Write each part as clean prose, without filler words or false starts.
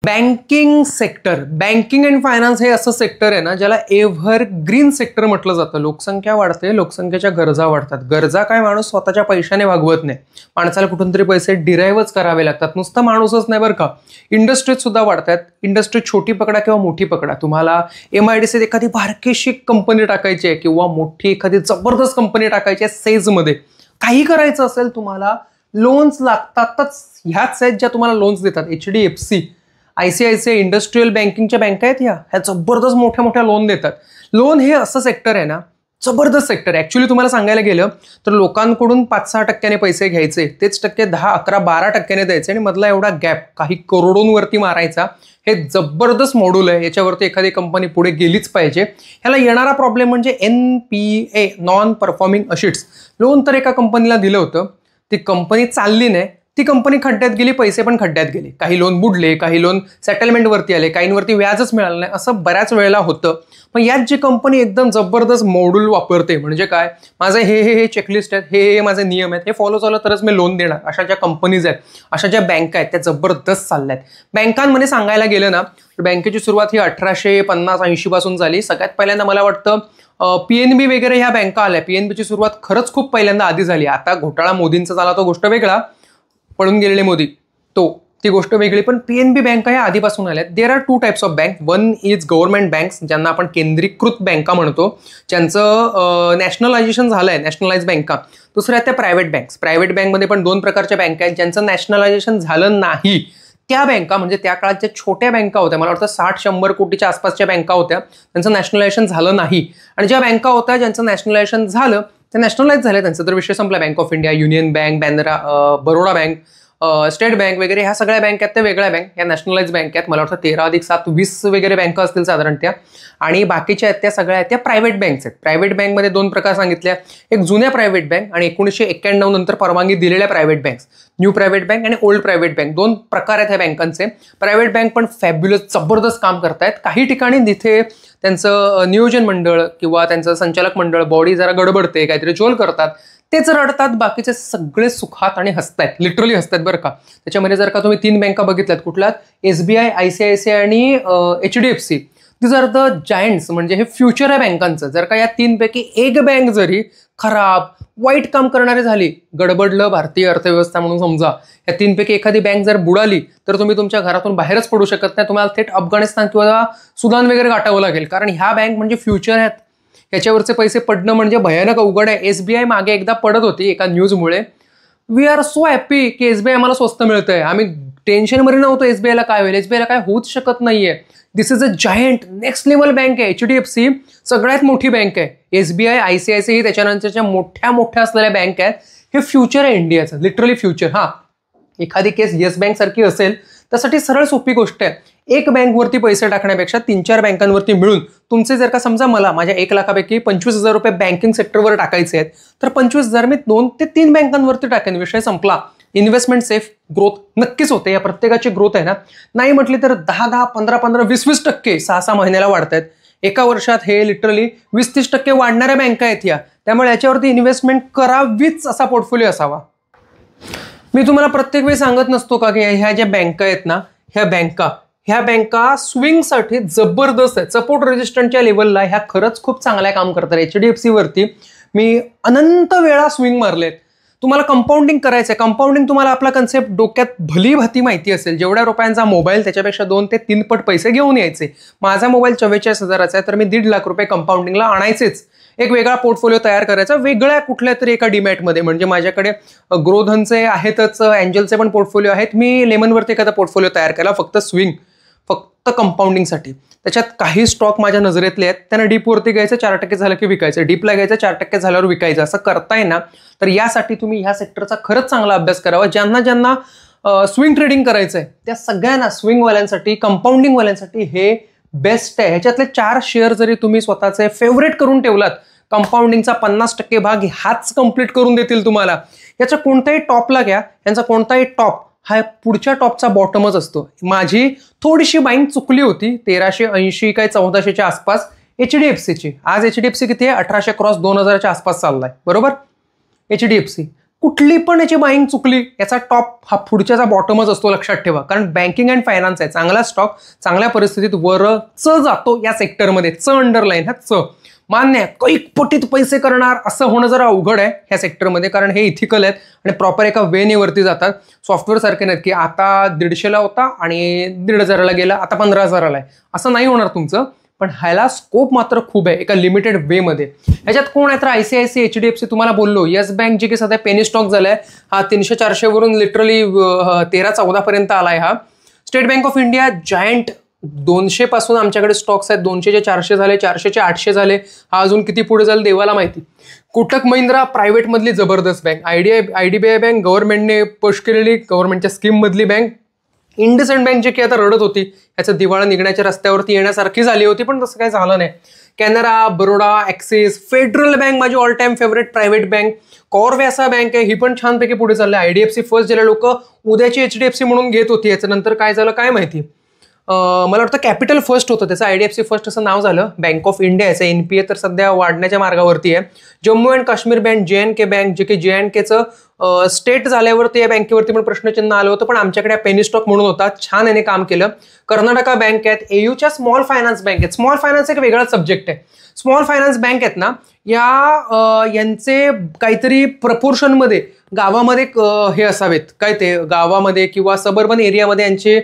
Banking sector, banking and finance हे असं sector आहे ना ज्याला एव्हरग्रीन सेक्टर म्हटलं जातं. लोकसंख्या वाढते, लोकसंख्येच्या गरजा वाढतात. गरजा काय माणूस स्वतःच्या पैशाने भागवत नाही, माणसाला कुठून तरी पैसे डिराईव्हच करावे लागतात. नुसतं माणूसच नाही बरं का, इंडस्ट्रीज सुद्धा वाढतात. इंडस्ट्री छोटी पकडा किंवा मोठी पकडा, तुम्हाला MIDCत एखादी बारकीशी कंपनी टाकायची आहे किंवा मोठी एखादी जबरदस्त कंपनी टाकायची आहे सेल्समध्ये, काही करायचं असेल तुम्हाला लोन्स लागतातच. ह्याच आहेत ज्या तुम्हाला लोन्स देतात. HDFC, ICICI इंडस्ट्रियल बँकिंगच्या बँका आहेत ह्या जबरदस्त मोठ्या मोठ्या लोन देतात. लोन हे असं सेक्टर आहे ना, जबरदस्त सेक्टर आहे. ऍक्च्युली तुम्हाला सांगायला गेलं तर लोकांकडून 5-6% पैसे घ्यायचे, तेच टक्के 10-11-12% द्यायचे आणि मधला एवढा गॅप काही करोडोंवरती मारायचा. हे जबरदस्त मॉड्यूल आहे. याच्यावरती एखादी कंपनी पुढे गेलीच पाहिजे. ह्याला येणारा प्रॉब्लेम म्हणजे NPA, non performing assets. Loan तर एका कंपनीला दिलं होतं, ती कंपनी चालली नाही, ती कंपनी खड्ड्यात गेली, पैसे पण खड्ड्यात गेले. काही लोन बुडले, काही लोन सेटलमेंटवरती आले, काहींवरती व्याजच मिळालं नाही, असं बऱ्याच वेळेला होतं. पण यात जी कंपनी एकदम जबरदस्त मॉड्यूल वापरते, म्हणजे काय, माझं हे चेकलिस्ट आहेत, हे माझे नियम आहेत, हे फॉलो झालं तरच मी लोन देणार, अशा ज्या कंपनीज आहेत, अशा ज्या बँका आहेत त्या जबरदस्त चालल्या आहेत. बँकांमध्ये सांगायला गेलं ना, बँकेची सुरुवात ही 1850-80 पासून झाली. सगळ्यात पहिल्यांदा मला वाटतं PNB वगैरे ह्या बँका आल्या. PNBची सुरुवात खरंच खूप पहिल्यांदा आधी झाली. आता घोटाळा मोदींचा झाला तो गोष्ट वेगळा, पळून गेलेले मोदी ती गोष्ट वेगळी, पण PNB बँका ह्या आधीपासून आल्यात. There are 2 types of bank. One is government banks, ज्यांना आपण केंद्रीकृत बँका म्हणतो, ज्यांचं नॅशनलायझेशन झालंय, नॅशनलाइज बँका. दुसऱ्या त्या प्रायव्हेट बँक्स. प्रायव्हेट बँकमध्ये पण 2 प्रकारच्या बँका आहेत. ज्यांचं नॅशनलायझेशन झालं नाही त्या बँका, म्हणजे त्या काळात ज्या छोट्या बँका होत्या, मला वाटतं 60-100 कोटीच्या आसपासच्या बँका होत्या, त्यांचं नॅशनलायझेशन झालं नाही. आणि ज्या बँका होत्या ज्यांचं नॅशनलायझेशन झालं, ते नॅशनलाइज झाले, त्यांचा तर विषय संपला. Bank of India, union bank, Baroda bank, state bank वगैरे ह्या सगळ्या बँक आहेत त्या वेगळ्या बँक, या नॅशनलाइज बँक आहेत. मला वाटतं 13+7-20 वगैरे बँका असतील साधारण त्या. आणि बाकीच्या आहेत त्या सगळ्या आहेत त्या प्रायव्हेट बँक्स आहेत. प्रायव्हेट बँकमध्ये 2 प्रकार सांगितल्या, एक जुन्या प्रायव्हेट बँक आणि 1991 नंतर परवानगी दिलेल्या private banks. New private bank आणि ओल्ड प्रायव्हेट बँक, 2 प्रकार आहेत ह्या बँकांचे. प्रायव्हेट बँक पण फॅब्युलस जबरदस्त काम करतायत. काही ठिकाणी तिथे त्यांचं नियोजन मंडळ किंवा त्यांचं संचालक मंडळ बॉडी जरा गडबडते, काहीतरी चोल करतात, तेच रडतात, बाकीचे सगळे सुखात आणि हसतायत, लिटरली हसतायत बरं का. त्याच्यामध्ये जर का तुम्ही 3 बँका बघितल्यात, कुठल्यात, SBI, ICICI आणि HDFC, these are the giants, म्हणजे हे फ्युचर आहे बँकांचं. जर का या 3 पैकी एक बँक जरी खराब वाईट काम करणारी झाली, गडबडलं भारतीय अर्थव्यवस्था म्हणून समजा, या 3 पैकी एखादी बँक जर बुडाली तर तुम्ही तुमच्या घरातून बाहेरच पडू शकत नाही. तुम्हाला थेट अफगाणिस्तान किंवा सुदान वगैरे गाठावं लागेल, कारण ह्या बँक म्हणजे फ्युचर आहेत. ह्याच्यावरचे पैसे पडणं म्हणजे भयानक अवघड आहे. SBI मागे एकदा पडत होती एका न्यूजमुळे. वी आर सो हॅपी की SBI आम्हाला स्वस्त मिळतंय. आम्ही टेन्शनमध्ये नव्हतो SBIला काय होईल, SBIला काय होऊच शकत नाहीये. This is a giant, next level bank आहे. HDFC सगळ्यात मोठी बँक आहे. SBI, ICICI ही त्याच्यानंतरच्या मोठ्या असलेल्या बँक आहेत. हे फ्युचर आहे इंडियाचं, लिटरली फ्युचर. हा, एखादी केस येस बँक सारखी असेल त्यासाठी सरळ सोपी गोष्ट आहे. एक बँकवरती पैसे टाकण्यापेक्षा 3-4 बँकांवरती मिळून तुमचे, जर का समजा मला माझ्या 1 लाखापैकी 25,000 रुपये बँकिंग सेक्टरवर टाकायचे आहेत, तर 25,000 मी 2 ते 3 बँकांवरती टाकेन, विषय संपला. इन्व्हेस्टमेंट सेफ, ग्रोथ नक्कीच होते. या प्रत्येकाची ग्रोथ आहे ना, नाही म्हटली तर 10-10, 15-15, 20-20% 6-6 महिन्याला वाढत आहेत. एका वर्षात हे लिटरली 20-30% वाढणाऱ्या बँका आहेत या. त्यामुळे याच्यावरती इन्व्हेस्टमेंट करावीच, असा पोर्टफोलिओ असावा. मी तुम्हाला प्रत्येक वेळी सांगत नसतो का की ह्या ज्या बँका आहेत ना, ह्या बँका स्विंगसाठी जबरदस्त आहेत. सपोर्ट रेजिस्टंटच्या लेवलला ह्या खरंच खूप चांगल्या काम करतात. HDFC वरती मी अनंत वेळा स्विंग मारलेत. तुम्हाला कंपाऊंडिंग करायचंय, कंपाऊंडिंग तुम्हाला आपला कन्सेप्ट डोक्यात भली भाती माहिती असेल. जेवढ्या रुपयांचा मोबाईल त्याच्यापेक्षा 2 ते 3 पट पैसे घेऊन यायचे. माझा मोबाईल 44,000चा आहे, तर मी 1.5 लाख रुपये कंपाऊंडिंगला आणायचेच. एक वेगळा पोर्टफोलिओ तयार करायचा, वेगळ्या कुठल्या तरी एका डीमॅटमध्ये. म्हणजे माझ्याकडे ग्रोधनचे आहेतच, एंजलचे पण पोर्टफोलिओ आहेत. मी लेमनवरती एखादा पोर्टफोलिओ तयार केला, फक्त स्विंग, फक्त कंपाऊंडिंगसाठी. त्याच्यात काही स्टॉक माझ्या नजरेतले आहेत, त्यांना डीपवरती घ्यायचं, 4% झालं की विकायचं, डीपला घ्यायचं, 4% झाल्यावर विकायचं. असं करताय ना, तर यासाठी तुम्ही ह्या सेक्टरचा खरंच चांगला अभ्यास करावा. ज्यांना स्विंग ट्रेडिंग करायचंय त्या सगळ्यांना, स्विंगवाल्यांसाठी, कंपाऊंडिंगवाल्यांसाठी हे बेस्ट आहे. ह्याच्यातले 4 शेअर जरी तुम्ही स्वतःचे फेवरेट करून ठेवलात, कंपाऊंडिंगचा 50% भाग हाच कंप्लीट करून देतील तुम्हाला. याचा कोणताही टॉपला घ्या, यांचा कोणताही टॉप हा पुढच्या टॉपचा बॉटमच असतो. माझी थोडीशी बाईंग चुकली होती, 1380 काय 1400च्या आसपास HDFCची. आज HDFC किती आहे, 1800 क्रॉस 2000च्या आसपास चाललाय, बरोबर. HDFC कुठली पण याची बाईंग चुकली, याचा टॉप हा पुढच्याचा बॉटमच असतो, लक्षात ठेवा. कारण बँकिंग अँड फायनान्स आहे, चांगला स्टॉक चांगल्या परिस्थितीत वरच जातो या सेक्टरमध्ये. अंडरलाईन हा मान्य आहे. कैक पटीत पैसे करणार असं होणं जरा अवघड आहे ह्या सेक्टरमध्ये, कारण हे इथिकल आहेत आणि प्रॉपर एका वेने वरती जातात. सॉफ्टवेअर सारखे नाहीत की आता 150ला होता आणि 1,500ला गेला, आता 15,000ला आहे, असं नाही होणार तुमचं. पण ह्याला स्कोप मात्र खूप आहे एका लिमिटेड वे मध्ये. ह्याच्यात कोण आहे तर ICICI, HDFC तुम्हाला बोललो, येस बँक जी की सध्या पेनी स्टॉक झालाय, हा 300-400 वरून लिटरली 13-14 पर्यंत आलाय. हा state bank of India giant 200 पासून आमच्याकडे स्टॉक्स आहेत, 200चे 400 झाले, 400चे 800 झाले, हा अजून किती पुढे जाईल देवाला माहिती. कोटक महिंद्रा प्रायव्हेट मधली जबरदस्त बँक, IDBI बँक गव्हर्नमेंटने पुश केलेली, गव्हर्नमेंटच्या स्कीम मधली बँक. इंडसइंड बँक जी की आता रडत होती, याचं दिवाळा निघण्याच्या रस्त्यावरती येण्यासारखी झाली होती, पण तसं काही झालं नाही. Canara, Baroda, Axis, Federal bank माझी all time favourite private bank. कॉरव्यासा बँक आहे, ही पण छानपैकी पुढे चालली. IDFC फर्स्ट ज्याला लोक उद्याची HDFC म्हणून घेत होती, याचं नंतर काय झालं काय माहिती. मला वाटतं कॅपिटल फर्स्ट होतं, त्याचं IDFC फर्स्ट असं नाव झालं. बँक ऑफ इंडिया याचं NPA तर सध्या वाढण्याच्या मार्गावरती आहे. Jammu and Kashmir bank, JNK bank, जे की JNKचं स्टेट झाल्यावरती या बँकेवरती पण प्रश्नचिन्ह आलं होतं, पण आमच्याकडे पेनी स्टॉक म्हणून होता, छान याने काम केलं. कर्नाटका बँक आहेत, AUच्या स्मॉल फायनान्स बँक आहेत. स्मॉल फायनान्स एक वेगळा सब्जेक्ट आहे. स्मॉल फायनान्स बँक आहेत ना, यांचे काहीतरी प्रपोर्शनमध्ये गावामध्ये हे असावेत, काय ते गावामध्ये किंवा सबर्बन एरियामध्ये यांचे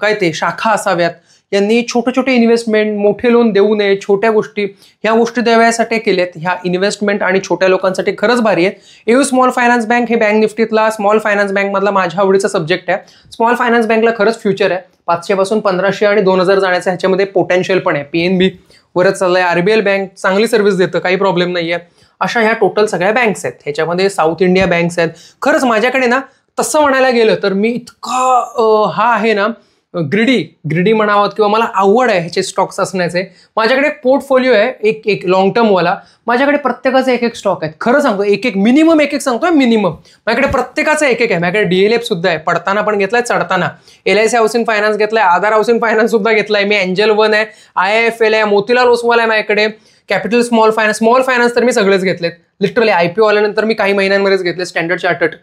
काय ते शाखा असाव्यात. यांनी छोटे छोटे इन्व्हेस्टमेंट, मोठे लोन देऊ नये, छोट्या गोष्टी ह्या गोष्टी द्याव्यासाठी केल्यात. ह्या इन्व्हेस्टमेंट आणि छोट्या लोकांसाठी खरंच भारी आहेत. एयू स्मॉल फायनान्स बँक हे बँक निफ्टीतला स्मॉल फायनान्स बँक मधला माझ्या आवडीचा सब्जेक्ट आहे. स्मॉल फायनान्स बँकला खरंच फ्युचर आहे. 500 पासून 1500 आणि 2000 जाण्याचं ह्याच्यामध्ये पोटेन्शियल पण आहे. PNB वरच चाललंय. RBL बँक चांगली सर्व्हिस देतं, काही प्रॉब्लेम नाहीये. अशा ह्या टोटल सगळ्या बँक्स आहेत. ह्याच्यामध्ये साऊथ इंडिया बँक्स आहेत. खरंच माझ्याकडे ना तसं म्हणायला गेलं तर मी इतका हा आहे ना ग्रिडी म्हणावं किंवा मला आवड आहे ह्याचे स्टॉक्स असण्याचे. माझ्याकडे एक पोर्टफोलिओ आहे एक लॉंग टर्मवाला. माझ्याकडे प्रत्येकाचे एक स्टॉक आहेत. खरं सांगतो एक मिनिमम सांगतोय मिनिमम. माझ्याकडे प्रत्येकाचं एक आहे. माझ्याकडे DLF सुद्धा आहे, पडताना पण घेतलाय, चढताना. LIC हाऊसिंग फायनान्स घेतलाय, आधार हाऊसिंग फायनान्स सुद्धा घेतलाय मी, एंजल वन आहे, IIFL आहे, मोतीलाल ओसवाल आहे माझ्याकडे, कॅपिटल स्मॉल फायनान्स तर मी सगळेच घेतलेत. लिटरली IPO आल्यानंतर मी काही महिन्यांमध्येच घेतले. स्टँडर्ड चार्टर्ड,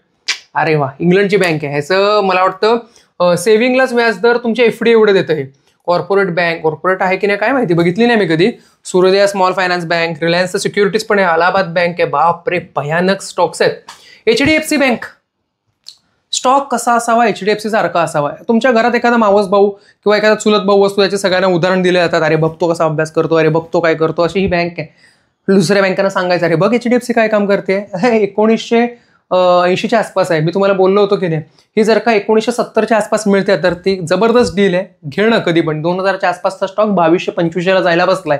अरे वा, इंग्लंडची बँक आहे. ह्याचं मला वाटतं सेव्हिंगलाच व्याजदर तुमच्या FD एवढे देतं. हे कॉर्पोरेट आहे की नाही काय माहिती, बघितली नाही मी कधी. Suryoday small finance bank, Reliance securities पण आहे, अलाहाबाद बँक आहे. बापरे, भयानक स्टॉक्स आहेत. HDFC बँक स्टॉक कसा असावा, HDFC सारखा असावा. तुमच्या घरात एखादा मावस भाऊ किंवा एखादा चुलत भाऊ असतो, याचे सगळ्यांना उदाहरण दिले जातात. अरे बघतो कसा अभ्यास करतो, अरे बघतो काय करतो, अशी ही बँक आहे. दुसऱ्या बँकांना सांगायचं अरे बघ HDFC काय काम करते. 1980च्या आसपास आहे. मी तुम्हाला बोललो होतो की नाही, ही जर का 1970च्या आसपास मिळते तर ती जबरदस्त डील आहे, घेणं कधी पण. 2000च्या आसपासचा स्टॉक 2200-2500ला जायला बसलाय.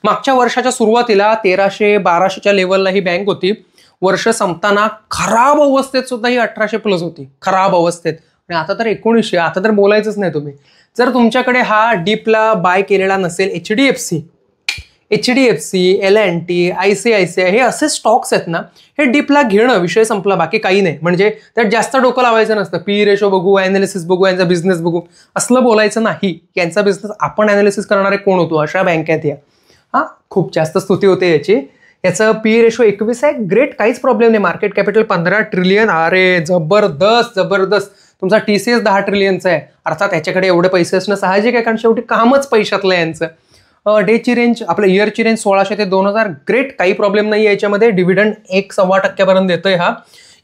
मागच्या वर्षाच्या सुरुवातीला 1300-1200च्या लेवलला ही बँक होती. वर्ष संपताना खराब अवस्थेत सुद्धा ही 1800+ होती, खराब अवस्थेत. आणि आता तर 1900. आता तर बोलायचंच नाही तुम्ही. जर तुमच्याकडे हा डीपला बाय केलेला नसेल HDFC, L&T, ICICI हे असे स्टॉक्स आहेत ना, हे डीपला घेणं, विषय संपला, बाकी काही नाही. म्हणजे त्यात जास्त डोकं लावायचं नसतं. PE रेशो बघू, अनालिसिस बघू, यांचा बिझनेस बघू, असलं बोलायचं नाही. यांचा बिझनेस आपण अनालिसिस करणारे कोण होतो, अशा बँक आहेत या. खूप जास्त स्तुती होते याची. याचं PE रेशो 21 आहे, ग्रेट, काहीच प्रॉब्लेम नाही. मार्केट कॅपिटल 15 ट्रिलियन, अरे जबरदस्त. तुमचा TCS 10 ट्रिलियनचा आहे. अर्थात याच्याकडे एवढे पैसे असणं साहजिक आहे, कारण शेवटी कामच पैशातलं आहे यांचं. डेची रेंज, आपलं इयरची रेंज 1600 ते 2000, ग्रेट, काही प्रॉब्लेम नाही याच्यामध्ये. डिव्हिडंड 1.25% देतोय हा.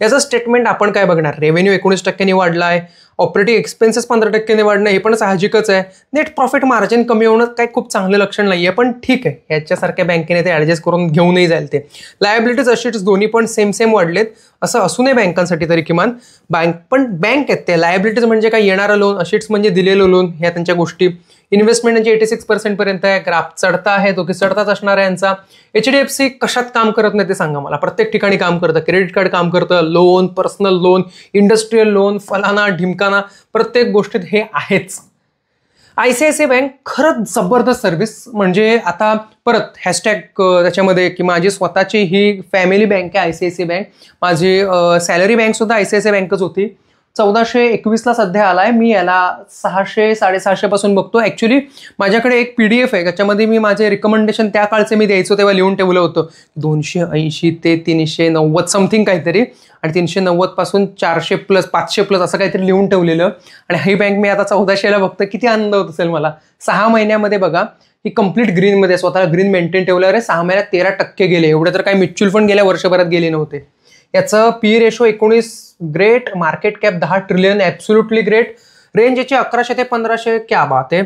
याचं स्टेटमेंट आपण काय बघणार, रेव्हेन्यू 19%नी वाढलाय, ऑपरेटिंग एक्सपेन्सेस 15%ने वाढणं, हे पण साहजिकच आहे. नेट प्रॉफिट मार्जिन कमी होणं काही खूप चांगलं लक्षण नाहीये, पण ठीक आहे. याच्यासारख्या बँकेने ते ऍडजस्ट करून घेऊनही जाईल ते. लायबिलिटीज असेट्स दोन्ही पण सेम वाढलेत, असं असू नये बँकांसाठी तरी किमान. बँक आहेत ते. लायबिलिटीज म्हणजे काय, येणारं लोन, असेट्स म्हणजे दिलेलं लोन, ह्या त्यांच्या गोष्टी. इन्व्हेस्टमेंट यांची 86% पर्यंत आहे. ग्राफ चढता आहे, तो की चढताच असणार आहे यांचा. HDFC कशात काम करत नाही ते सांगा मला. प्रत्येक ठिकाणी काम करतं. क्रेडिट कार्ड काम करतं, loan, personal loan, industrial loan, फलाना ढिमकाना, प्रत्येक गोष्टीत हे आहेच. ICICI बँक खरंच जबरदस्त सर्व्हिस. म्हणजे आता परत हॅशटॅग त्याच्यामध्ये की माझी स्वतःची ही फॅमिली बँक आहे ICICI बँक. माझी सॅलरी बँक सुद्धा ICICI बँकच होती. 1421ला सध्या आलाय. मी याला 600 650 पासून बघतो. ऍक्च्युली माझ्याकडे एक PDF आहे, त्याच्यामध्ये मी माझे रिकमेंडेशन त्या काळचे मी द्यायचो तेव्हा लिहून ठेवलं होतं. 280 ते 390 समथिंग काहीतरी, आणि 390 पासून 400 प्लस 500 प्लस असं काहीतरी लिहून ठेवलेलं. आणि ही बँक मी आता 1400ला बघतो. किती आनंद होत असेल मला. 6 महिन्यामध्ये बघा ही कम्प्लीट ग्रीनमध्ये, स्वतःला ग्रीन मेंटेन ठेवलं. अरे 6 महिन्यात 13% गेले. एवढे तर काही म्युच्युअल फंड गेल्या वर्षभरात गेले नव्हते. याचं PE ratio 19 great, market cap 10 trillion, absolutely great. Range याची 1100 ते 1500, क्या बात आहे.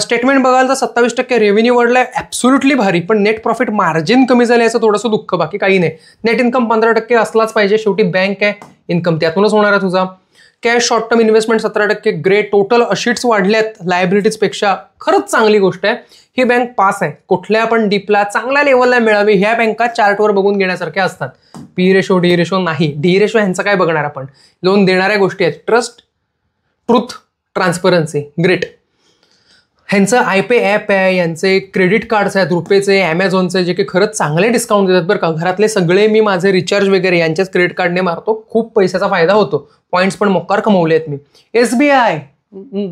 स्टेटमेंट बघाल तर 27% रेव्हेन्यू वाढलाय, ॲब्सोल्युटली भारी. पण नेट प्रॉफिट मार्जिन कमी झालं याचं थोडंसं दुःख, बाकी काही नाही. नेट इन्कम 15% असलाच पाहिजे, शेवटी बँक आहे. इन्कम त्यातूनच होणार आहे तुझा. Cash short term investment 17%, great. Total assets वाढल्यात लायबिलिटीजपेक्षा, खरंच चांगली गोष्ट आहे. ही बँक पास आहे. कुठल्या पण डीपला चांगल्या लेवलला मिळावी ह्या बँका चार्टवर बघून घेण्यासारख्या असतात. PE रेशो, डी रेशो नाही. डी रेशो ह्यांचं काय बघणार आपण. लोन देणाऱ्या गोष्टी आहेत. Trust, truth, transparency, great. ह्यांचं iPay ॲप आहे, यांचे क्रेडिट कार्ड्स आहेत, रुपेचे, ॲमेझॉनचे, जे की खरंच चांगले डिस्काउंट देतात बरं का. घरातले सगळे मी माझे रिचार्ज वगैरे यांच्याच क्रेडिट कार्डने मारतो. खूप पैशाचा फायदा होतो. पॉईंट्स पण मोकार कमवले आहेत मी. SBI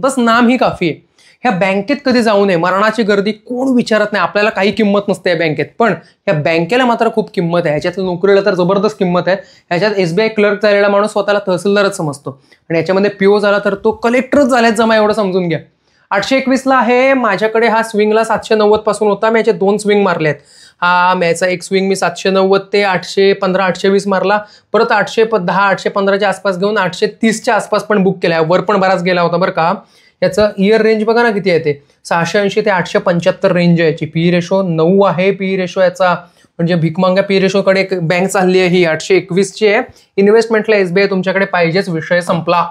बस नाम ही काफी आहे. ह्या बँकेत कधी जाऊ नये. मरणाची गर्दी कोण विचारत नाही. आपल्याला काही किंमत नसते या बँकेत, पण ह्या बँकेला मात्र खूप किंमत आहे. ह्याच्यात नोकरीला तर जबरदस्त किंमत आहे. ह्याच्यात SBI क्लर्क झालेला माणूस स्वतःला तहसीलदारच समजतो, आणि याच्यामध्ये PO झाला तर तो कलेक्टरच झाल्यात जमा, एवढं समजून घ्या. 821ला आहे. माझ्याकडे हा स्विंगला 790 पासून होता. मी याचे 2 स्विंग मारले आहेत. हा याचा एक स्विंग मी 790 ते 815 820 मारला. परत 810 815च्या आसपास घेऊन 830च्या आसपास पण बुक केला. वर पण बराच गेला होता बरं का. याचं इयर रेंज बघा ना किती आहे ते. 680 ते 875 रेंज आहे याची. PE रेशो 9 आहे. PE रेशो याचा म्हणजे भिकमांगा PE रेशोकडे एक बँक चालली आहे ही. 821ची आहे. इन्व्हेस्टमेंटला SBI तुमच्याकडे पाहिजेच, विषय संपला.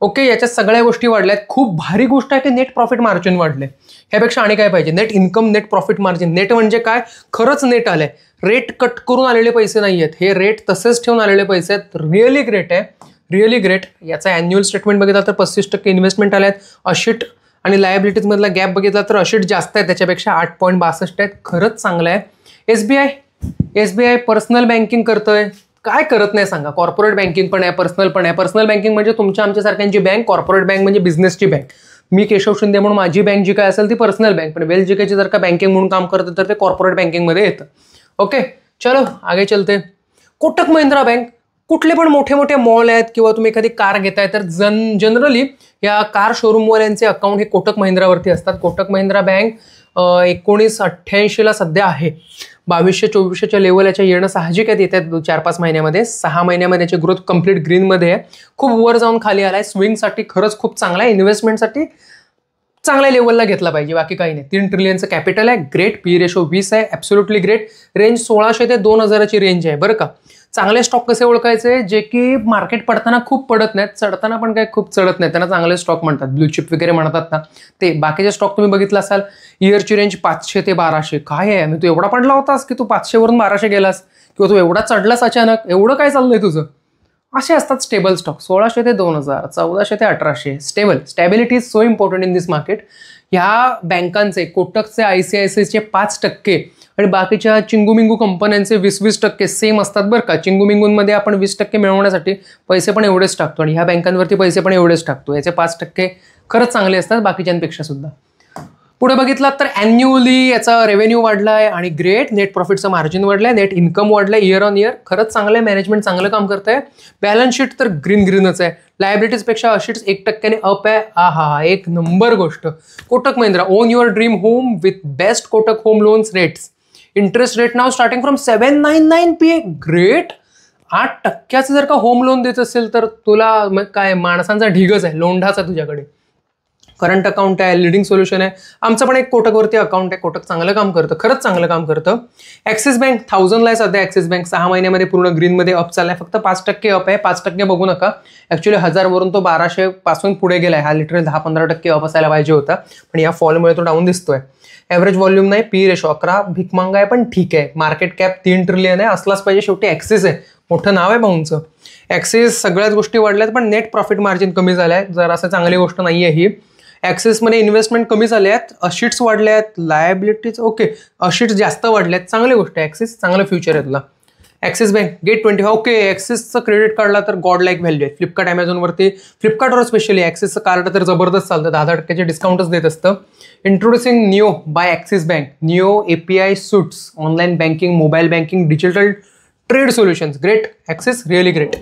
ओके, याच्यात सगळ्या गोष्टी वाढल्यात. खूप भारी गोष्ट आहे की नेट प्रॉफिट मार्जिन वाढले. ह्यापेक्षा आणि काय पाहिजे. Net income, net profit margin. Net म्हणजे काय, खरंच नेट आलंय. रेट कट करून आलेले पैसे नाही आहेत, हे रेट तसेच ठेवून आलेले पैसे आहेत. रिअली ग्रेट आहे, रिअली ग्रेट. याचा अॅन्युअल स्टेटमेंट बघितला तर 35% इन्व्हेस्टमेंट आले आहेत. अशीट आणि लायबिलिटीज मधला गॅप बघितला तर अशीट जास्त आहे त्याच्यापेक्षा, 8.62 आहेत. खरंच चांगलं आहे. SBI पर्सनल बँकिंग करतोय, काय करत नाही सांगा. कॉर्पोरेट बँकिंग पण आहे, पर्सनल पण आहे. पर्सनल बँकिंग म्हणजे तुमच्या आमच्यासारख्यांची बँक. कॉर्पोरेट बँक म्हणजे बिझनेसची बँक. मी केशव शिंदे म्हणून माझी बँक जी काय असेल ती पर्सनल बँक, पण वेल जीकेची जर का बँकिंग म्हणून काम करते तर ते कॉर्पोरेट बँकिंगमध्ये येतं. ओके, चलो आगे चलते. कोटक महिंद्रा बँक. कुठले पण मोठे मोठे मॉल आहेत किंवा तुम्ही एखादी कार घेताय तर जनरली या कार शोरूमवाल्यांचे अकाउंट हे कोटक महिंद्रावरती असतात. कोटक महिंद्रा बँक 1988ला सध्या आहे. 2200-2400च्या लेवल याच्या येणं साहजिक आहेत. येतात 4-5 महिन्यामध्ये. 6 महिन्यामध्ये याची ग्रोथ कम्प्लीट ग्रीनमध्ये आहे. खूप वर जाऊन खाली आलाय. स्विंगसाठी खरंच खूप चांगला आहे. इन्व्हेस्टमेंटसाठी चांगल्या लेवलला घेतला पाहिजे, बाकी काही नाही. 3 ट्रिलियनचं कॅपिटल आहे. ग्रेट. PE रेशो 20 आहे. Absolutely great. रेंज 1600 ते 2000ची रेंज आहे बरं का. चांगले स्टॉक कसे ओळखायचे, जे की मार्केट पडताना खूप पडत नाहीत, चढताना पण काही खूप चढत नाही, त्यांना चांगले स्टॉक म्हणतात. ब्लू चिप वगैरे म्हणतात ना ते. बाकीचे स्टॉक तुम्ही बघितलं असाल. इयरची रेंज 500 ते 1200. काय आहे, तू एवढा पडला होतास की तू 500 वरून 1200 गेलास, किंवा तू एवढा चढलास अचानक, एवढं काय चाललंय तुझं. असे असतात स्टेबल स्टॉक. 1600 ते 2000, 1400 ते 1800. Stability is so important in this market. ह्या बँकांचे, कोटकचे, ICICIचे 5% आणि बाकीच्या चिंगुमिंगू कंपन्यांचे 20-20% सेम असतात बरं का. चिंगुमिंगूंमध्ये आपण 20% मिळवण्यासाठी पैसे पण एवढेच टाकतो, आणि ह्या बँकांवरती पैसे पण एवढेच टाकतो. याचे 5% खरंच चांगले असतात बाकीच्यांपेक्षा सुद्धा. पुढे बघितलात तर ॲन्युअली याचा रेव्हेन्यू वाढलाय आणि ग्रेट. नेट प्रॉफिटचं मार्जिन वाढलंय. नेट इन्कम वाढलंय इयर ऑन इयर. खरंच चांगलं आहे. मॅनेजमेंट चांगलं काम करत आहे. बॅलन्स शीट तर ग्रीनच आहे. लायबिलिटीजपेक्षा अशीच 1%ने अप आहे. आहा, एक नंबर गोष्ट. Kotak Mahindra. On your dream home with best Kotak home loans rates. Interest rate now starting from 799 PA. Great. 8% जर का होम लोन देत असेल तर तुला काय माणसांचा ढिगच आहे, लोंढाच आहे तुझ्याकडे. करंट अकाउंट आहे, लिडिंग सोल्युशन आहे. आमचं पण एक कोटकवरती अकाउंट आहे. कोटक चांगलं काम करतं, खरंच चांगलं काम करतं. ॲक्सिस बँक 1000ला आहे सध्या. ॲक्सिस बँक 6 महिन्यामध्ये पूर्ण ग्रीनमध्ये अप चाललाय. फक्त 5% अप आहे. 5% बघू नका. ॲक्च्युली 1000 वरून तो 1200 पासून पुढे गेलाय. हा लिटरली 10-15% अप असायला पाहिजे होता, पण या फॉलमुळे तो डाऊन दिसतोय. ॲव्हरेज व्हॉल्यूम नाही. PE ratio 11. भिकमांगा आहे पण ठीक आहे. मार्केट कॅप 3 ट्रिलियन आहे. असलाच पाहिजे, शेवटी ॲक्सिस आहे. मोठं नाव आहे भाऊंचं. ॲक्सिस सगळ्याच गोष्टी वाढल्यात, पण नेट प्रॉफिट मार्जिन कमी झालं आहे. जर असं चांगली गोष्ट नाही आहे ही. ॲक्सिसमध्ये इन्व्हेस्टमेंट कमी झाले आहेत. अशीट्स वाढल्या आहेत. लायबिलिटीज ओके, अशीट्स जास्त वाढल्या आहेत. चांगली गोष्ट आहे. ॲक्सिस चांगलं फ्युचर आहे तुला. Axis bank get 25. ओके, ॲक्सिसचं क्रेडिट कार्डला तर गॉड लाईक व्हॅल्यू आहे. फ्लिपकार्ट ॲमेझॉनवरती, फ्लिपकार्टवर स्पेशली ॲक्सिसचं कार्ड तर जबरदस्त चालतं, 10% डिस्काउंटच देत असतं. Introducing Neo by Axis bank. Neo API suits, online banking, mobile banking, digital trade solutions. Great. Axis really great.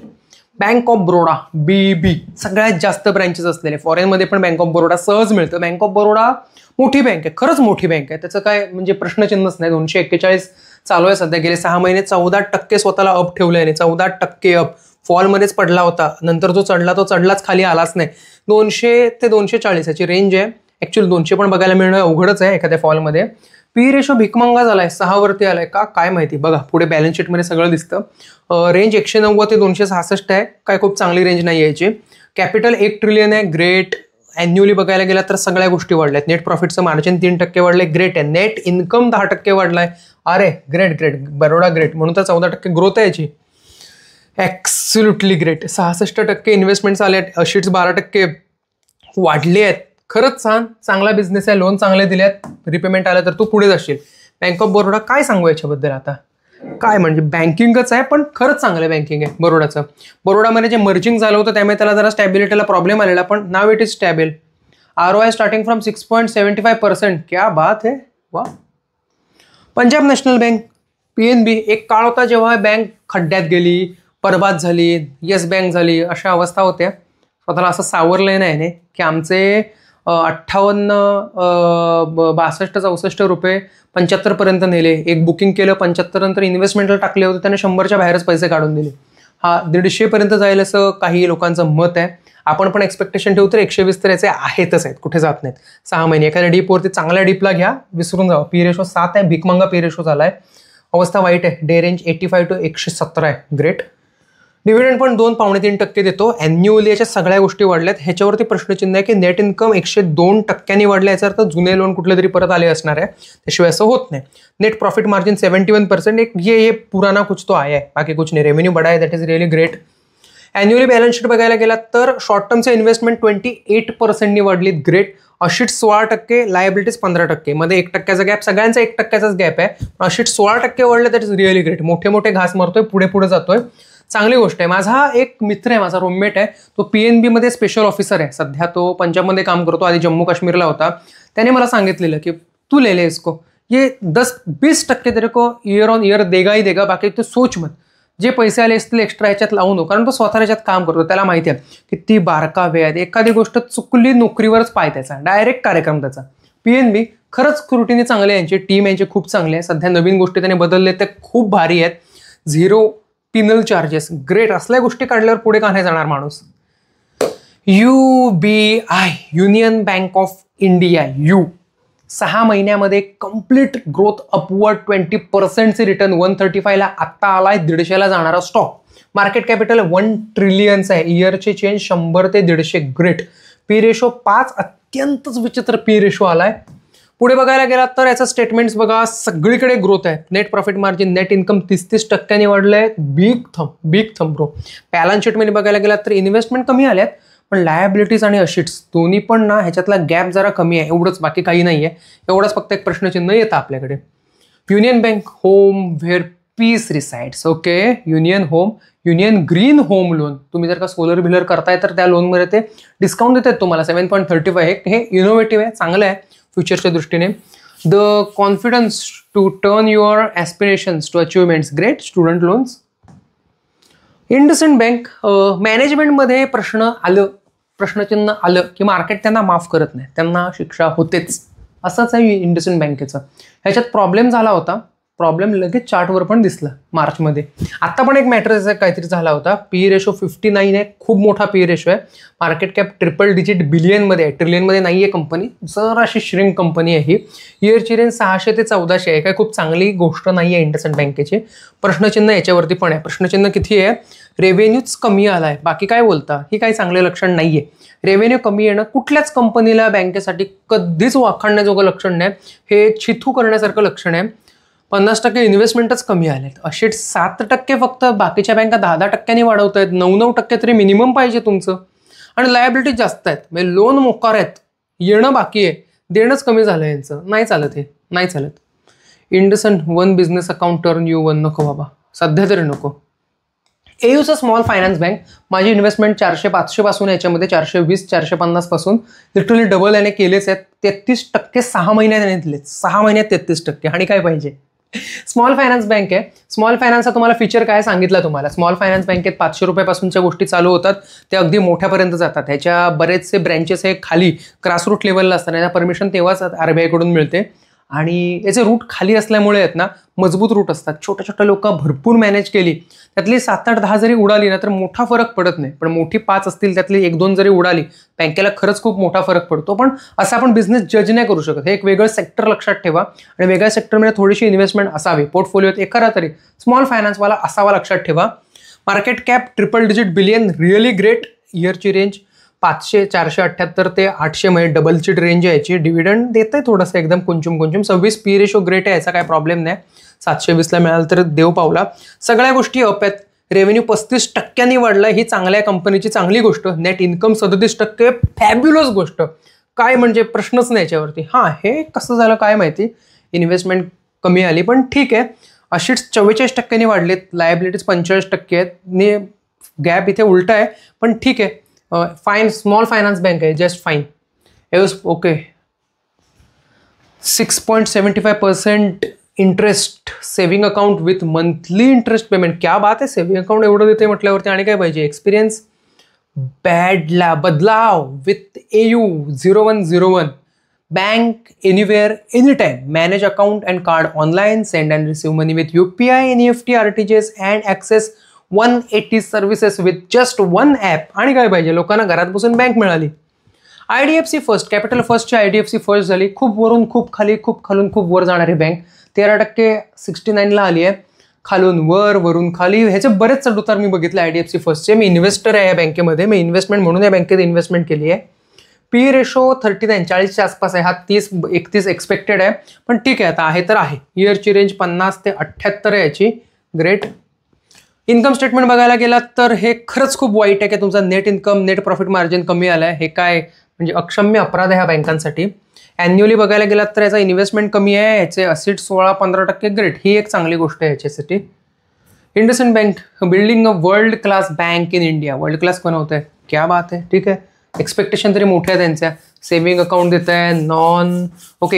Bank of Baroda BB, सगळ्यात जास्त ब्रँचेस असलेले. फॉरेनमध्ये पण बँक ऑफ बरोडा सहज मिळतं. बँक ऑफ बरोडा मोठी बँक आहे, खरंच मोठी बँक आहे, त्याचं काय म्हणजे प्रश्नचिन्हच नाही. 241 चालू आहे सध्या. गेले 6 महिने 14% स्वतःला अप ठेवलं आहे. 14% अप. फॉलमध्येच पडला होता, नंतर जो चढला तो चढलाच, खाली आलाच नाही. 200 ते 240 याची रेंज आहे. ॲक्च्युअली 200 पण बघायला मिळणं अवघडच आहे एखाद्या फॉलमध्ये. पी रेशो भिकमंगा झालाय, 6 वरती आलाय का काय माहिती. बघा पुढे बॅलन्स शीटमध्ये सगळं दिसतं. रेंज 190 ते 266 आहे, काय खूप चांगली रेंज नाही यायची. कॅपिटल 1 ट्रिलियन आहे. ग्रेट. ॲन्युअली बघायला गेला तर सगळ्या गोष्टी वाढल्यात. नेट प्रॉफिटचं मार्जिन 3% वाढलंय. ग्रेट आहे. नेट इन्कम 10% वाढलाय. अरे ग्रेट ग्रेट. बरोडा ग्रेट, म्हणून तर 14% ग्रोथ आहे याची. ॲक्सल्युटली ग्रेट. 66% इन्व्हेस्टमेंट्स आले आहेत. अशीट्स 12% वाढले आहेत. खरंच छान, चांगला बिझनेस आहे. लोन चांगले दिलेत. रिपेमेंट आलं तर तू पुढे जाशील. बँक ऑफ बरोडा काय सांगू याच्याबद्दल आता, काय म्हणजे बँकिंगच आहे, पण खरंच चांगलं बँकिंग आहे बरोडाचं. बरोडामध्ये जे मर्जिंग झालं होतं त्यामुळे त्याला जरा स्टॅबिलिटीला प्रॉब्लेम आलेला, पण नाव it is stable. ROI starting from 6.75%. क्या बात है, वा. पंजाब नॅशनल बँक PNB, एक काळ होता जेव्हा बँक खड्ड्यात गेली, बरबाद झाली, येस बँक झाली, अशा अवस्था होत्या. स्वतःला असं सावरलंय नाही की आमचे 58, 62, 64 रुपये 75 पर्यंत नेले. एक बुकिंग केलं 75 नंतर इन्व्हेस्टमेंटला टाकले होते, त्याने 100च्या बाहेरच पैसे काढून दिले. हा 150 पर्यंत जाईल असं काही लोकांचं मत आहे. आपण पण एक्सपेक्टेशन ठेवू तर 120 तर याचे आहेतच आहेत, कुठे जात नाहीत. 6 महिने एखाद्या डीपवरती चांगल्या डीपला घ्या, विसरून जावं. पी रेशो 7 आहे, भिकमंगा पी रेशो झालाय. अवस्था वाईट आहे. डे रेंज 85 to 117 आहे. ग्रेट. डिव्हिडंड पण 2.3% देतो. ॲन्युअली याच्या सगळ्या गोष्टी वाढल्यात. ह्याच्यावरती प्रश्नचिन्ह आहे की नेट इन्कम 102% वाढलं. याचा अर्थ जुने लोन कुठले तरी परत आले असणार आहे, त्याशिवाय असं होत नाही. Net profit margin 71%. एक ये पुराना कुछ तो आया है, बाकी कुछ नाही. रेव्हेन्यू बडा आहे, that is really great. Annually balance sheet बघायला गेला तर शॉर्ट टर्मचे इन्व्हेस्टमेंट 28% वाढली. ग्रेट. अशीट 16%, लायबिलिटीज 15%. मध्ये 1%चा गॅप, सगळ्यांचा 1%चाच गॅप आहे. अशीट 16% वाढले, दॅट इज रिअली ग्रेट. मोठे मोठे घास मारतोय, पुढे पुढे जातोय, चांगली गोष्ट आहे. माझा एक मित्र आहे, माझा रूममेट आहे, तो PNB मध्ये स्पेशल ऑफिसर आहे. सध्या तो पंजाबमध्ये काम करतो, आधी जम्मू काश्मीरला होता. त्याने मला सांगितलेलं की तू ले इसको, ये 10-20% तेरे को ईयर ऑन ईयर देगा ही देगा, बाकी तू सोच मत. जे पैसे आले असतील एक्स्ट्रा ह्याच्यात लावू नको, कारण तो स्वतः ह्याच्यात काम करतो, त्याला माहिती आहे किती बारका वेळ आहे. एखादी गोष्ट चुकली, नोकरीवरच पाय त्याचा, डायरेक्ट कार्यक्रम त्याचा. PNB खरंच स्क्रुटिनी चांगली आहे, यांची टीम यांची खूप चांगली आहे. सध्या नवीन गोष्टी त्याने बदलले ते खूप भारी आहेत. 0 पिनल चार्जेस. ग्रेट. असल्या गोष्टी काढल्यावर पुढे का नाही जाणार माणूस. UBI, union bank of India, 6 महिन्यामध्ये कम्प्लीट ग्रोथ, अपवर्ड 20% रिटर्न. 135ला आत्ता आलाय, 150ला जाणारा स्टॉक. मार्केट कॅपिटल 1 ट्रिलियनचं आहे. इयरचे चेंज 100 ते 150. ग्रेट. पी रेशो 5, अत्यंतच विचित्र पी रेशो आलाय. पुढे बघायला गेलात तर याचं स्टेटमेंट्स बघा, सगळीकडे ग्रोथ आहे. Net profit margin, net income 30% वाढलंय. Big thumb bro. बॅलन्स शीटमध्ये बघायला गेलात तर इन्व्हेस्टमेंट कमी आल्यात, पण लायबिलिटीज आणि अशीट्स दोन्ही पण ना ह्याच्यातला गॅप जरा कमी आहे, एवढंच, बाकी काही नाही आहे. एवढंच फक्त एक प्रश्नचिन्ह येतं आपल्याकडे. Union bank home where peace resides. Okay, Union home, Union green home loan. तुम्ही जर का सोलर बिलर करताय तर त्या लोनमध्ये ते डिस्काउंट देतात तुम्हाला 7.35. हे इनोव्हेटिव्ह आहे, चांगलं आहे फ्युचरच्या दृष्टीने. The confidence to turn your aspirations to achievements. Great. Student loans. IndusInd bank मॅनेजमेंटमध्ये प्रश्नचिन्ह आलं की मार्केट त्यांना माफ करत नाही, त्यांना शिक्षा होतेच. असंच आहे इंडसइंड बँकेचं. ह्याच्यात प्रॉब्लेम झाला होता, प्रॉब्लेम लगेच चार्टवर पण दिसला मार्चमध्ये. आता पण एक मॅटर काहीतरी झाला होता. पी रेशो 59 आहे, खूप मोठा पी रेशो आहे. मार्केट कॅप ट्रिपल डिजिट बिलियनमध्ये आहे, ट्रिलियनमध्ये नाही आहे कंपनी, जराशी श्रिंक कंपनी आहे ही. इयरची रेंज 600 ते 1400 आहे, काय खूप चांगली गोष्ट नाही आहे इंडसइंड बँकेची. प्रश्नचिन्ह याच्यावरती पण आहे. प्रश्नचिन्ह किती आहे. रेव्हेन्यूच कमी आलाय, बाकी काय बोलता, ही काही चांगले लक्षण नाहीये. रेव्हेन्यू कमी येणं कुठल्याच कंपनीला बँकेसाठी कधीच वाखाणण्याजोगं लक्षण नाही, हे छिथू करण्यासारखं लक्षण आहे. 50% इन्व्हेस्टमेंटच कमी आलेत. असे 7% फक्त, बाकीच्या बँका 10% वाढवत आहेत. 9% तरी मिनिमम पाहिजे तुमचं. आणि लायबिलिटी जास्त आहेत, म्हणजे लोन मोकार आहेत, येणं बाकी आहे, देणंच कमी झालं यांचं. नाही चालत, हे नाही चालत. IndusInd 1 business account turn you 1 नको बाबा, सध्या तरी नको. एयूचं स्मॉल फायनान्स बँक, माझी इन्व्हेस्टमेंट 400-500 पासून याच्यामध्ये 420-450 पासून लिटरली डबल याने केलेच आहेत. 33% 6 महिन्यात याने दिलेत. 6 महिन्यात 33%. आणि काय पाहिजे. स्मॉल फायनान्स बँक आहे. स्मॉल फायनान्सचा तुम्हाला फीचर काय सांगितलं तुम्हाला. स्मॉल फायनान्स बँकेत 500 रुपयापासूनच्या गोष्टी चालू होतात, ते अगदी मोठ्यापर्यंत जातात. ह्याच्या बरेचसे ब्रँचेस हे खाली ग्रासरूट लेवलला असतात. याला परमिशन तेव्हाच RBI कडून मिळते. आणि याचे रूट खाली असल्यामुळे आहेत ना, मजबूत रूट असतात. छोट्या छोट्या लोक भरपूर मॅनेज केली, त्यातली 7-8-10 जरी उडाली ना तर मोठा फरक पडत नाही. पण मोठी 5 असतील त्यातली 1-2 जरी उडाली, बँकेला खरंच खूप मोठा फरक पडतो. पण असं आपण बिझनेस जज नाही करू शकत. हे एक वेगळं सेक्टर लक्षात ठेवा आणि वेगळ्या सेक्टरमध्ये थोडीशी इन्व्हेस्टमेंट असावी. पोर्टफोलिओत एखादा तरी स्मॉल फायनान्सवाला असावा लक्षात ठेवा. Market cap triple digit billion, really great. इयरची रेंज 500-478 ते 800 म्हणजे डबलची रेंज आहे याची. डिव्हिडंड देत आहे थोडंसं एकदम कुंचुम. 26 पी रेशो ग्रेट आहे, याचा काय प्रॉब्लेम नाही. 720ला मिळालं तर देव पावला. सगळ्या गोष्टी अप आहेत. रेव्हेन्यू 35% वाढला, ही चांगल्या कंपनीची चांगली गोष्ट. नेट इन्कम 37%, फॅब्युलस गोष्ट. काय म्हणजे प्रश्नच नाही याच्यावरती. हां, हे कसं झालं काय माहिती. इन्व्हेस्टमेंट कमी आली, पण ठीक आहे. अशीच 44% वाढलेत. लायबिलिटीज 45% आहेत. गॅप इथे उलटा आहे, पण ठीक आहे. फाईन. स्मॉल फायनान्स बँक आहे, just fine. Okay. 6.75% interest saving account with monthly interest payment. क्या बात आहे. सेव्हिंग अकाउंट एवढं देते म्हटल्यावरती आणि काय पाहिजे. एक्सपिरियन्स बदलाव with AU 0101. Bank anywhere anytime. Manage account and card online. Send and receive money with UPI, NEFT, RTGS and access 180 services with just 1 app. आणि काय पाहिजे. लोकांना घरात बसून बँक मिळाली. IDFC फर्स्ट, कॅपिटल फर्स्टची IDFC फर्स्ट झाली. खूप वरून खूप खाली, खूप खालून खूप वर जाणारी बँक. 13% 69ला आली आहे. खालून वर, वरून खाली. ह्याचे बरेच चढउतार मी बघितले IDFC फर्स्टचे. मी इन्व्हेस्टर आहे या बँकेमध्ये. मी इन्व्हेस्टमेंट म्हणून या बँकेत इन्व्हेस्टमेंट केली आहे. पी रेशो 39, 40च्या आसपास आहे. हा 30-31 एक्सपेक्टेड आहे, पण ठीक आहे, आता आहे तर आहे. इयरची रेंज 50 ते 78 आहे याची. ग्रेट. इन्कम स्टेटमेंट बघायला गेलात तर हे खरंच खूप वाईट आहे की तुमचा net income, net profit margin कमी आलाय. हे काय म्हणजे अक्षम्य अपराध आहे ह्या बँकांसाठी. ॲन्युअली बघायला गेलात तर याचा इन्व्हेस्टमेंट कमी आहे, याचे असिट 16-15%. ग्रेट. ही एक चांगली गोष्ट आहे याच्यासाठी. IndusInd bank building a world class bank in India. World class बनवत आहे. क्या बात आहे. ठीक आहे. एक्सपेक्टेशन तरी मोठ्या आहे त्यांच्या. सेव्हिंग अकाउंट देत आहे,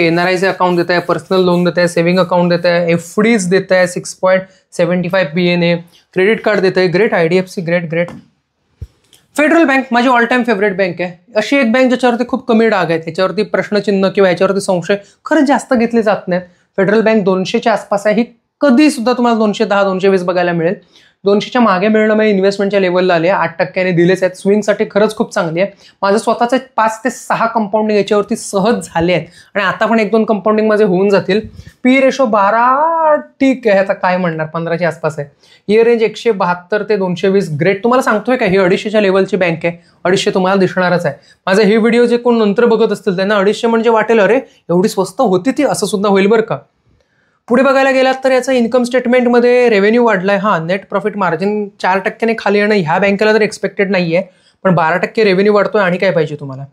NRIचे अकाउंट देत आहे, पर्सनल लोन देत आहे, सेव्हिंग अकाउंट देत आहे, FDs देत आहे, 6.75 PNA, क्रेडिट कार्ड देत आहे. Great. IDFC great. Federal bank माझी ऑल टाइम फेवरेट बँक आहे. अशी एक बँक ज्याच्यावरती खूप कमी डाग आहेत, ह्याच्यावरती प्रश्नचिन्ह किंवा ह्याच्यावरती संशय खरंच जास्त घेतले जात नाहीत. फेडरल बँक 200च्या आसपास आहे. ही कधी सुद्धा तुम्हाला 210-220 बघायला मिळेल. 200च्या मागे मिळणं म्हणजे इन्व्हेस्टमेंटच्या लेवलला आले. 8% दिलेच आहेत. स्विंगसाठी खरंच खूप चांगली आहे. माझं स्वतःचे 5 ते 6 कंपाऊंडिंग याच्यावरती सहज झाले आहेत आणि आता पण 1-2 कंपाऊंडिंग माझे होऊन जातील. पी रेशो 12, ठीक आहे, आता काय म्हणणार, 15च्या आसपास आहे. इयर रेंज 172 ते 220. ग्रेट. तुम्हाला सांगतोय का ही 250च्या लेवलची बँक आहे. 250 तुम्हाला दिसणारच आहे. माझे हे व्हिडिओ जे कोण नंतर बघत असतील त्यांना 250 म्हणजे वाटेल अरे एवढी स्वस्त होती ती, असं सुद्धा होईल बरं का. पुढे बघायला गेलात तर याचा इन्कम स्टेटमेंटमध्ये रेव्हेन्यू वाढलाय. हां, नेट प्रॉफिट मार्जिन 4% खाली येणं ह्या बँकेला तर एक्सपेक्टेड नाही आहे, पण 12% रेव्हेन्यू वाढतोय आणि काय पाहिजे तुम्हाला.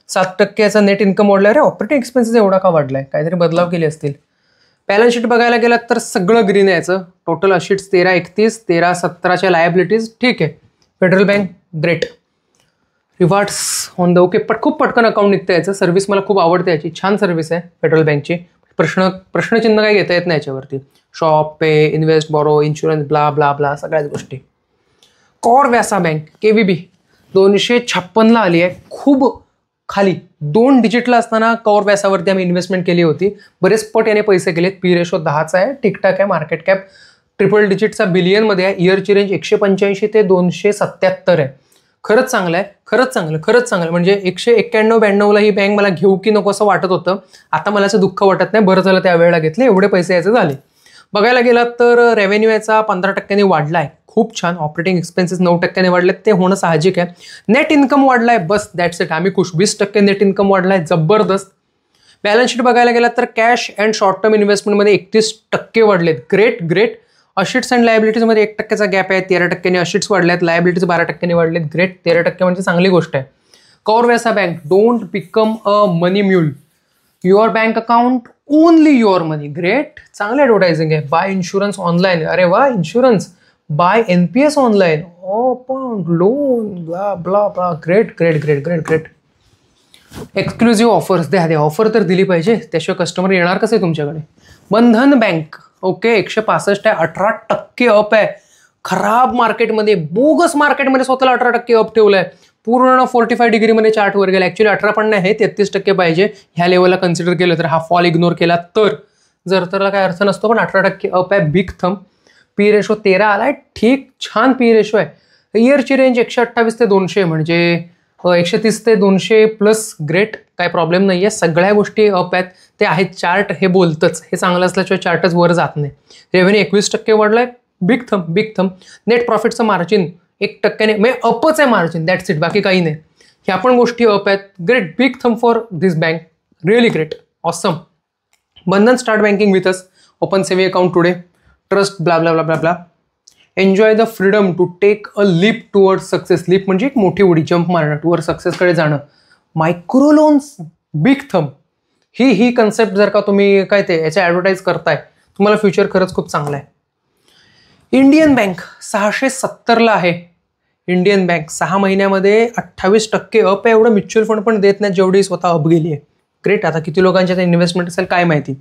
7% याचा नेट इन्कम वाढलाय. अरे ऑपरेटिंग एक्सपेन्सेस एवढा का वाढलाय, काहीतरी बदलाव केले असतील. बॅलन्स शीट बघायला गेलात तर सगळं ग्रीन आहे याचं. टोटल अशीट्स 13-31, 13-17च्या लायबिलिटीज. ठीक आहे. Federal bank great. Rewards on the okay. खूप पटकन अकाउंट निघतं याचं. सर्व्हिस मला खूप आवडते याची. छान सर्व्हिस आहे फेडरल बँकची. प्रश्नचिन्ह काही घेता येत नाही याच्यावरती. Shop, pay, invest, borrow, insurance, blah blah blah सगळ्याच गोष्टी. कॉर व्यासा बँक KVB 256ला आली आहे. खूप खाली 2 डिजिटला असताना कॉर व्यासावरती आम्ही इन्व्हेस्टमेंट केली होती. बरेच पट याने पैसे केलेत. पी रेशो 10चा आहे. ठीकठाक आहे. मार्केट कॅप ट्रिपल डिजिटचा बिलियनमध्ये आहे. इयरची रेंज 185 ते 277 आहे. खरंच चांगलं आहे. खरंच चांगलं. म्हणजे 191-92ला ही बँक मला घेऊ की नको असं वाटत होतं. आता मला असं दुःख वाटत नाही. बरं झालं त्यावेळेला घेतले. एवढे पैसे याचे झाले. बघायला गेलात तर रेव्हेन्यू याचा 15% वाढला आहे. खूप छान. ऑपरेटिंग एक्सपेन्सेस 9% वाढलेत. ते होणं साहजिक आहे. नेट इन्कम वाढलाय. बस दॅट्स इट. आम्ही खुश. 20% नेट इन्कम वाढलाय. जबरदस्त. बॅलन्स शीट बघायला गेलात तर कॅश अँड शॉर्ट टर्म इन्व्हेस्टमेंटमध्ये 31% वाढलेत. ग्रेट. अशिट्स अँड लायबिलिटीजमध्ये 1%चा गॅप आहे. 13% अशिट्स वाढल्यात. लायबिलिटीज 12% वाढलेत. ग्रेट. 13% म्हणजे चांगली गोष्ट आहे. Karur Vysya bank don't become a money mule. Your bank account only your money. Great, चांगलं ॲडव्हर्टायझिंग आहे. Buy insurance online. अरे वा, insurance. Buy NPS online. Open loan blah blah blah. Great great great great great. Exclusive offers द्या. Offer तर दिली पाहिजे, त्याशिवाय customer येणार कसे तुमच्याकडे. बंधन बँक. ओके, 165 आहे, 18% अप आहे. खराब मार्केटमध्ये, बोगस मार्केटमध्ये स्वतःला 18% अप ठेवलं आहे. पूर्ण 45 डिग्रीमध्ये चार्टवर गेला. ॲक्च्युली 18 पण नाही, 33% पाहिजे ह्या लेवलला कन्सिडर केलं तर. हा फॉल इग्नोर केला तर जर काय अर्थ नसतो, पण 18% अप आहे. बिग थम. पी रेशो 13 आलाय. ठीक, छान पी रेशो आहे. इयरची रेंज 128 ते 200, म्हणजे 130 ते 200 प्लस. ग्रेट, काय प्रॉब्लेम नाही आहे. सगळ्या गोष्टी अप आहेत, ते आहेत. चार्ट हे बोलतंच, हे चांगलं असल्याशिवाय चार्टच वर जात नाही. रेव्हेन्यू 21% वाढलाय. बिग थम बिग थम. नेट प्रॉफिटचं मार्जिन 1%ने म्हणजे अपच आहे मार्जिन. दॅट्स इट, बाकी काही नाही. ह्या पण गोष्टी अप आहेत. Great, big thumb for this bank. Really great, awesome. Bandhan start banking with us. Open saving account today. Trust blah blah blah blah blah. Enjoy the freedom to take a leap toward success. Leap म्हणजे एक मोठी उडी, jump मारणं, toward सक्सेसकडे जाणं. Micro loans. Big thumb. ही concept जर का तुम्ही काय ते याचं ॲडव्हर्टाईज करताय, तुम्हाला फ्युचर खरंच खूप चांगलं आहे. इंडियन बँक 670ला आहे. इंडियन बँक 6 महिन्यामध्ये 28% अप आहे. एवढं म्युच्युअल फंड पण देत नाही जेवढी स्वतः अप गेली आहे. ग्रेट. आता किती लोकांच्या इन्व्हेस्टमेंट असेल काय माहिती.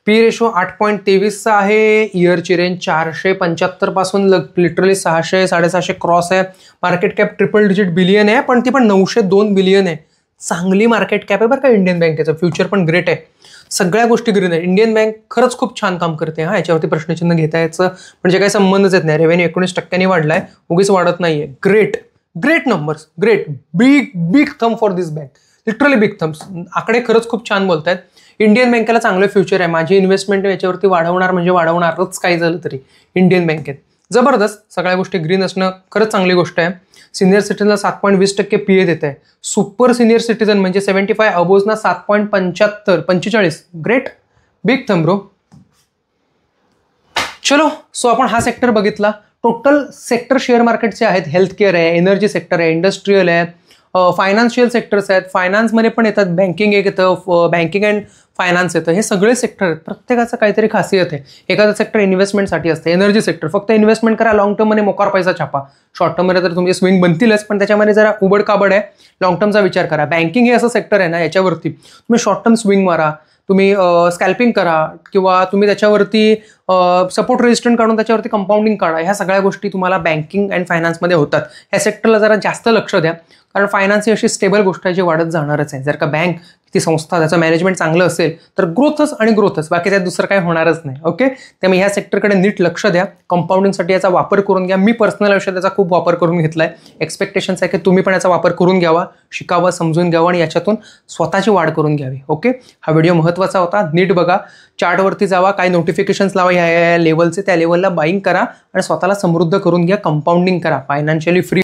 पी रेशो 8.23चा आहे. इयरची रेंज 475 पासून लिटरली 600 750 क्रॉस आहे. Market cap triple digit billion आहे, पण ती पण 902 बिलियन आहे. चांगली मार्केट कॅप आहे बरं का इंडियन बँकेचं. फ्युचर पण ग्रेट आहे. सगळ्या गोष्टी ग्रीन आहे. इंडियन बँक खरंच खूप छान काम करते. हा, याच्यावरती प्रश्नचिन्ह घेता यायचं म्हणजे काही संबंधच येत नाही. रेव्हेन्यू 19%ने वाढलाय, उगीच वाढत नाहीये. Great great numbers. Great. Big big thumb for this bank. Literally big thumbs. आकडे खरंच खूप छान बोलतायत. इंडियन बँकेला चांगलं फ्युचर आहे. माझी इन्व्हेस्टमेंट याच्यावरती वाढवणार म्हणजे वाढवणारच काही झालं तरी इंडियन बँकेत. जबरदस्त. सगळ्या गोष्टी ग्रीन असणं खरंच चांगली गोष्ट आहे. सिनियर सिटीजनला 7.20% PA देत आहे. सुपर सिनियर सिटीजन म्हणजे 75 अबोजना 7.45. ग्रेट. बिग थम ब्रो. चलो, सो आपण हा सेक्टर बघितला. टोटल सेक्टर शेअर मार्केटचे आहेत. हेल्थकेअर आहे, एनर्जी सेक्टर आहे, इंडस्ट्रीयल आहे, फायनान्शियल सेक्टर्स आहेत. फायनान्समध्ये पण येतात. बँकिंग एक येतं, बँकिंग अँड फायनान्स येतं. हे सगळे सेक्टर आहेत. प्रत्येकाचं काहीतरी खासियत आहे. एखादं सेक्टर इन्व्हेस्टमेंटसाठी असतं. एनर्जी सेक्टर फक्त इन्व्हेस्टमेंट करा, लॉंग टर्ममध्ये मोकार पैसा छापा. शॉर्ट टर्ममध्ये तर तुमचे स्विंग बनतीलच, पण त्याच्यामध्ये जरा उबड काबड आहे. लॉंग टर्मचा विचार करा. बँकिंग हे असं सेक्टर आहे ना, याच्यावरती तुम्ही शॉर्ट टर्म स्विंग मारा, तुम्ही स्कॅल्पिंग करा, किंवा तुम्ही त्याच्यावरती सपोर्ट रेजिस्टंट काढून त्याच्यावरती कंपाऊंडिंग काढा. ह्या सगळ्या गोष्टी तुम्हाला बँकिंग अँड फायनान्समध्ये होतात. ह्या सेक्टरला जरा जास्त लक्ष द्या, कारण फायनान्स ही अशी स्टेबल गोष्ट आहे जी वाढत जाणारच आहे. जर का बँक, ती संस्था, त्याचं मॅनेजमेंट चांगलं असेल तर ग्रोथच आणि ग्रोथच, बाकी त्यात दुसरं काही होणारच नाही. ओके, त्यामुळे ह्या सेक्टरकडे नीट लक्ष द्या. कंपाऊंडिंगसाठी याचा वापर करून घ्या. मी पर्सनल आयुष्यात त्याचा खूप वापर करून घेतला आहे. एक्सपेक्टेशन्स आहे की तुम्ही पण याचा वापर करून घ्यावा, शिकावा, समजून घ्यावा आणि याच्यातून स्वतःची वाढ करून घ्यावी. ओके, हा व्हिडिओ महत्त्वाचा होता. नीट बघा, चार्टवरती जावा, काय नोटिफिकेशन्स लावा या लेवलचे, त्या लेवलला बाईंग करा आणि स्वतःला समृद्ध करून घ्या. कंपाऊंडिंग करा. Financially free